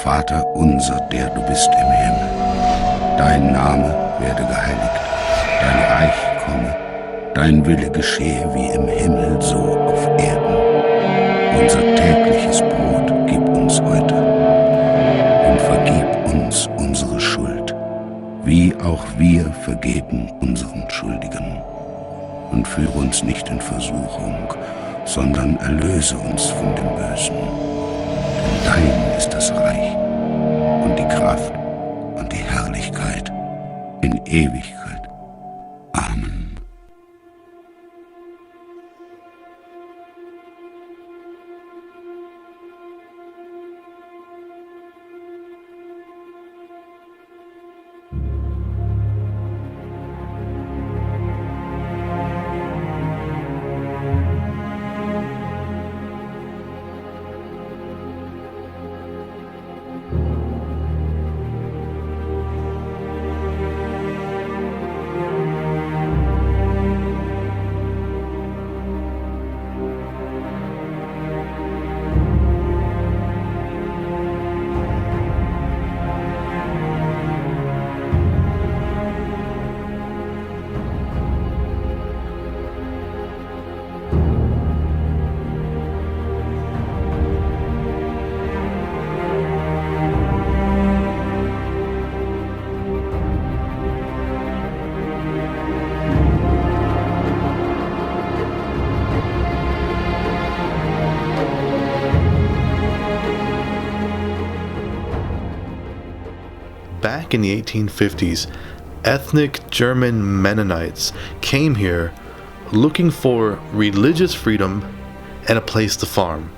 Vater unser, der du bist im Himmel. Dein Name werde geheiligt, dein Reich komme, dein Wille geschehe wie im Himmel, so auf Erden. Unser tägliches Brot gib uns heute und vergib uns unsere Schuld, wie auch wir vergeben unseren Schuldigen. Und führe uns nicht in Versuchung, sondern erlöse uns von dem Bösen. Denn dein ist das Reich und die Kraft und die Herrlichkeit in Ewigkeit. Amen. Back in the 1850s, ethnic German Mennonites came here looking for religious freedom and a place to farm.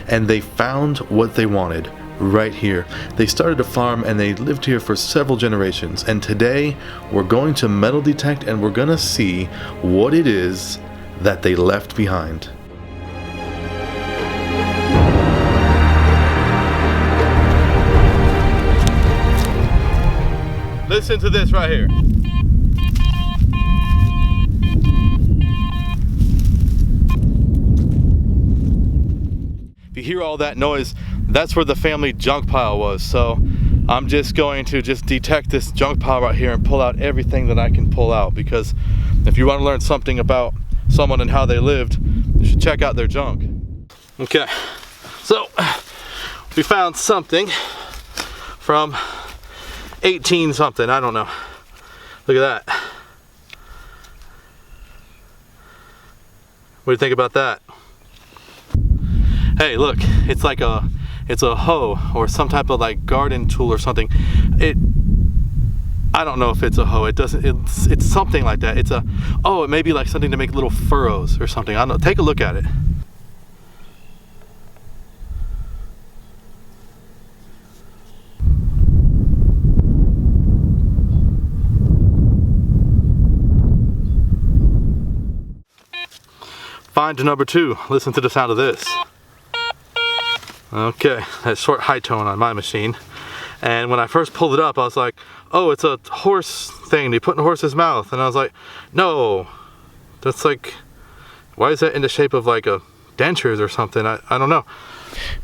And they found what they wanted right here. They started a farm and they lived here for several generations. And today we're going to metal detect and we're gonna see what it is that they left behind. Listen to this right here. If you hear all that noise, that's where the family junk pile was. So I'm just going to detect this junk pile right here and pull out everything that I can pull out, because if you want to learn something about someone and how they lived, you should check out their junk. Okay, so we found something from 18 something, I don't know. Look at that. What do you think about that? Hey, look, it's like it's a hoe or some type of like garden tool or something. I don't know if it's a hoe. It's something like that. It may be like something to make little furrows or something. I don't know. Take a look at it. Find number 2. Listen to the sound of this. Okay, that short high tone on my machine. And when I first pulled it up, I was like, oh, it's a horse thing they put in a horse's mouth. And I was like, no, that's like, why is that in the shape of like a dentures or something? I don't know.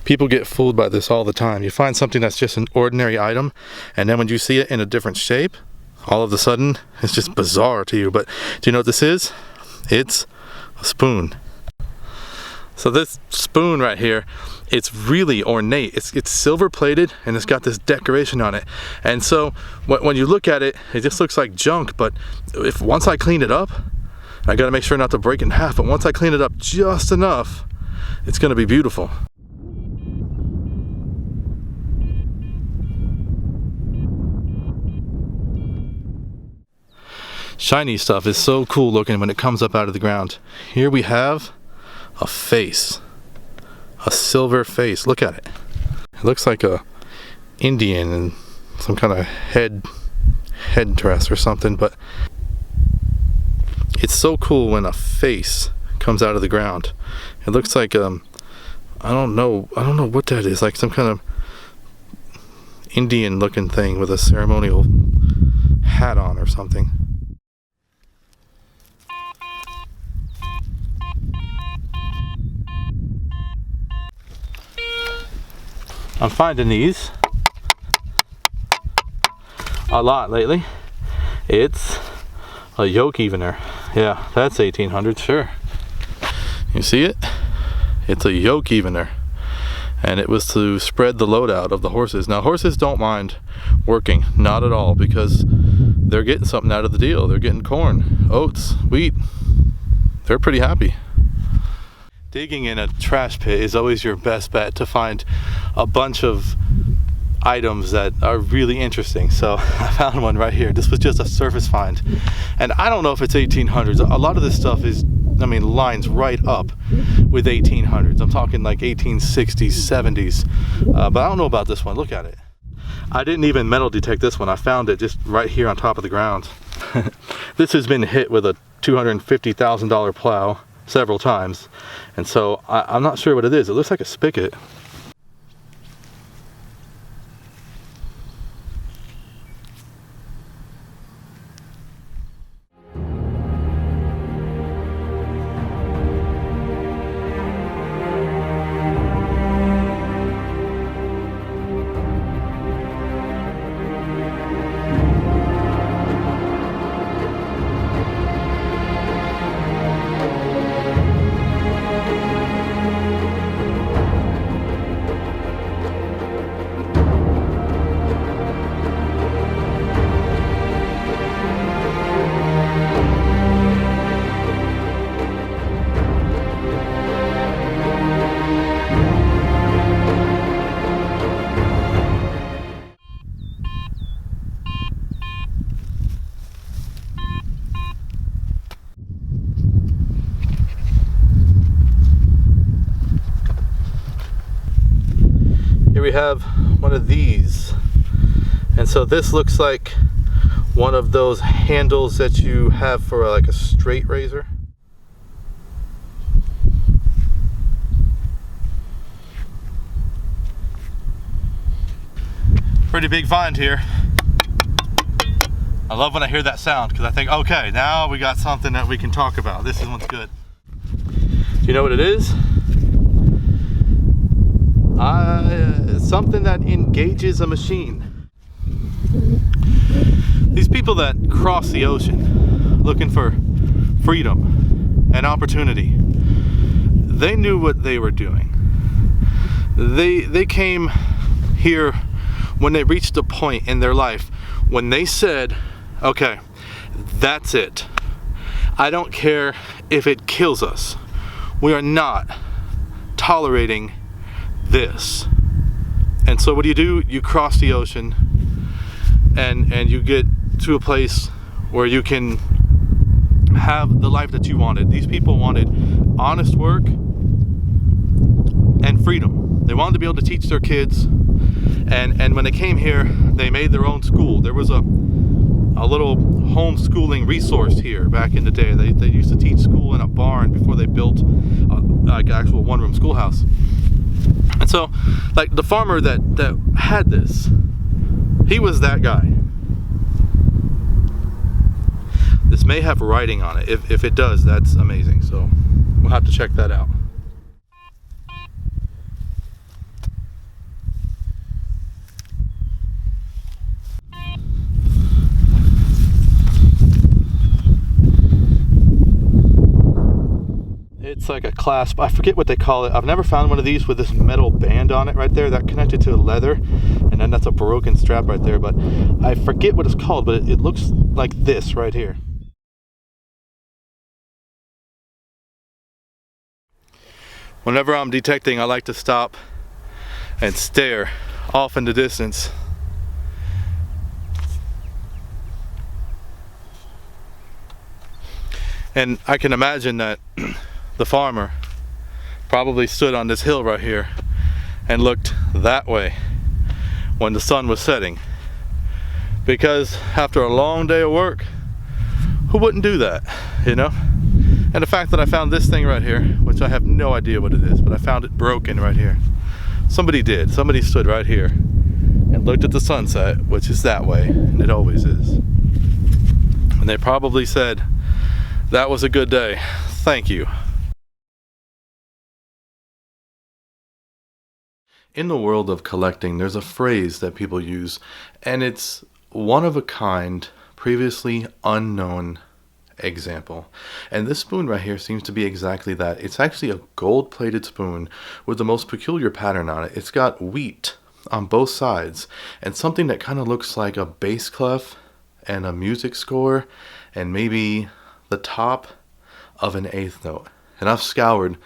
People get fooled by this all the time. You find something that's just an ordinary item, and then when you see it in a different shape, all of a sudden, it's just bizarre to you. But do you know what this is? It's a spoon. So this spoon right here, it's really ornate. It's silver plated and it's got this decoration on it. And so when you look at it, it just looks like junk. But once I clean it up, I gotta make sure not to break it in half. But once I clean it up just enough, it's gonna be beautiful. Shiny stuff is so cool looking when it comes up out of the ground. Here we have a face, a silver face. Look at it. It looks like a Indian and some kind of headdress or something, but it's so cool when a face comes out of the ground. It looks like I don't know what that is, like some kind of Indian looking thing with a ceremonial hat on or something. I'm finding these a lot lately. It's a yoke evener. Yeah, that's 1800, sure. You see it? It's a yoke evener. And it was to spread the load out of the horses. Now, horses don't mind working, not at all, because they're getting something out of the deal. They're getting corn, oats, wheat. They're pretty happy. Digging in a trash pit is always your best bet to find a bunch of items that are really interesting. So I found one right here. This was just a surface find, and I don't know if it's 1800s. A lot of this stuff is, I mean, lines right up with 1800s. I'm talking like 1860s, 70s, but I don't know about this one. Look at it. I didn't even metal detect this one. I found it just right here on top of the ground. This has been hit with a $250,000 plow several times, and so I'm not sure what it is. It looks like a spigot. Here we have one of these, and so this looks like one of those handles that you have for like a straight razor. Pretty big find here. I love when I hear that sound because I think, okay, now we got something that we can talk about. This one's good. Do you know what it is? Something that engages a machine. These people that cross the ocean looking for freedom and opportunity, they knew what they were doing. They came here when they reached a point in their life when they said, okay, that's it. I don't care if it kills us. We are not tolerating this. And so what do? You cross the ocean and you get to a place where you can have the life that you wanted. These people wanted honest work and freedom. They wanted to be able to teach their kids, and when they came here, they made their own school. There was a little homeschooling resource here back in the day. They used to teach school in a barn before they built like actual one-room schoolhouse. And so, like, the farmer that had this, he was that guy. This may have writing on it. If it does, that's amazing. So we'll have to check that out. It's like a clasp. I forget what they call it. I've never found one of these with this metal band on it right there that connected to leather, and then that's a broken strap right there, but I forget what it's called, but it looks like this right here. Whenever I'm detecting, I like to stop and stare off in the distance. And I can imagine that the farmer probably stood on this hill right here and looked that way when the sun was setting, because after a long day of work, who wouldn't do that, you know? And the fact that I found this thing right here, which I have no idea what it is, but I found it broken right here. Somebody did. Somebody stood right here and looked at the sunset, which is that way, and it always is. And they probably said, "That was a good day. Thank you." In the world of collecting, there's a phrase that people use, and it's one of a kind, previously unknown example. And this spoon right here seems to be exactly that. It's actually a gold-plated spoon with the most peculiar pattern on it. It's got wheat on both sides and something that kind of looks like a bass clef and a music score and maybe the top of an eighth note. And I've scoured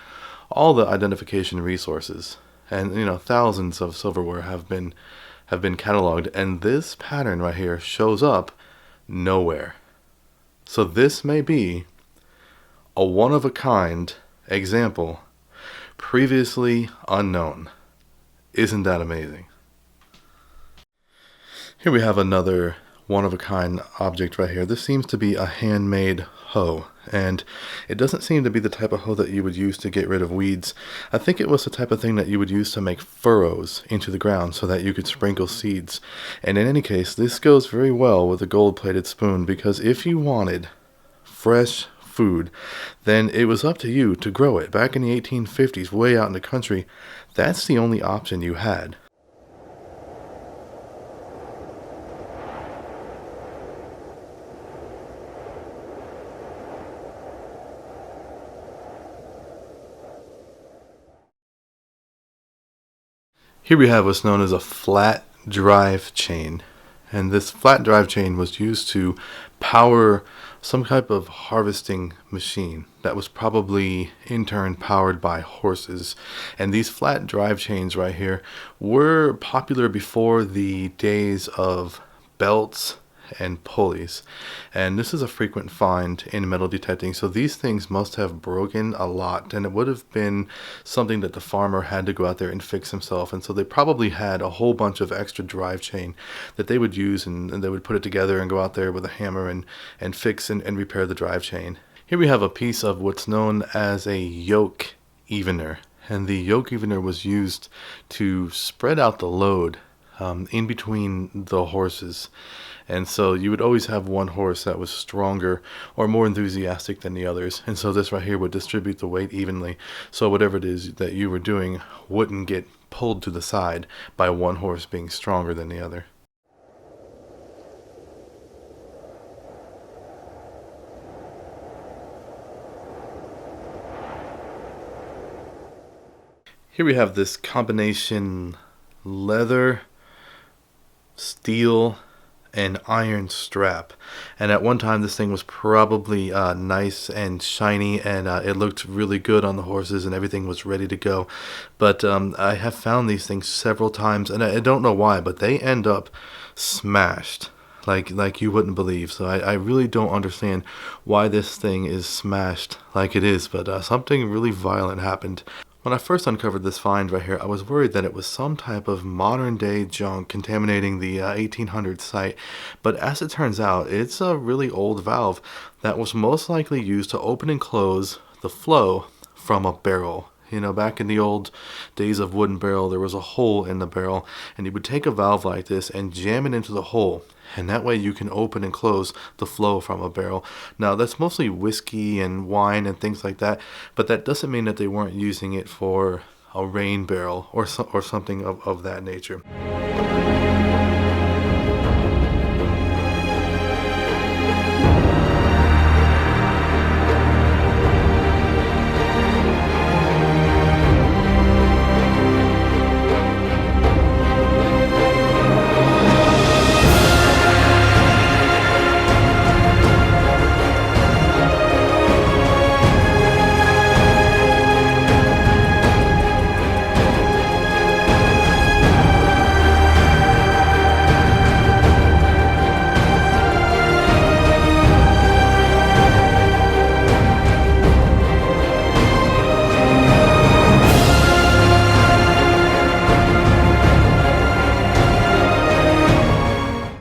all the identification resources, and thousands of silverware have been cataloged, and this pattern right here shows up nowhere. So this may be a one-of-a-kind example, previously unknown. Isn't that amazing? Here we have another one-of-a-kind object right here. This seems to be a handmade hoe, and it doesn't seem to be the type of hoe that you would use to get rid of weeds. I think it was the type of thing that you would use to make furrows into the ground so that you could sprinkle seeds. And in any case, this goes very well with a gold-plated spoon, because if you wanted fresh food, then it was up to you to grow it. Back in the 1850s, way out in the country, that's the only option you had. Here we have what's known as a flat drive chain. And this flat drive chain was used to power some type of harvesting machine that was probably in turn powered by horses. And these flat drive chains right here were popular before the days of belts and pulleys, and this is a frequent find in metal detecting. So these things must have broken a lot, and it would have been something that the farmer had to go out there and fix himself. And so they probably had a whole bunch of extra drive chain that they would use, and they would put it together and go out there with a hammer and fix and repair the drive chain. Here we have a piece of what's known as a yoke evener, and the yoke evener was used to spread out the load in between the horses. And so you would always have one horse that was stronger or more enthusiastic than the others. And so this right here would distribute the weight evenly. So whatever it is that you were doing wouldn't get pulled to the side by one horse being stronger than the other. Here we have this combination leather, steel, and iron strap, and at one time this thing was probably nice and shiny, and it looked really good on the horses and everything was ready to go. But I have found these things several times, and I don't know why, but they end up smashed like you wouldn't believe. So I really don't understand why this thing is smashed like it is, but something really violent happened. When I first uncovered this find right here, I was worried that it was some type of modern day junk contaminating the 1800s site, but as it turns out, it's a really old valve that was most likely used to open and close the flow from a barrel. Back in the old days of wooden barrel, there was a hole in the barrel, and you would take a valve like this and jam it into the hole, and that way you can open and close the flow from a barrel. Now, that's mostly whiskey and wine and things like that, but that doesn't mean that they weren't using it for a rain barrel or something of that nature.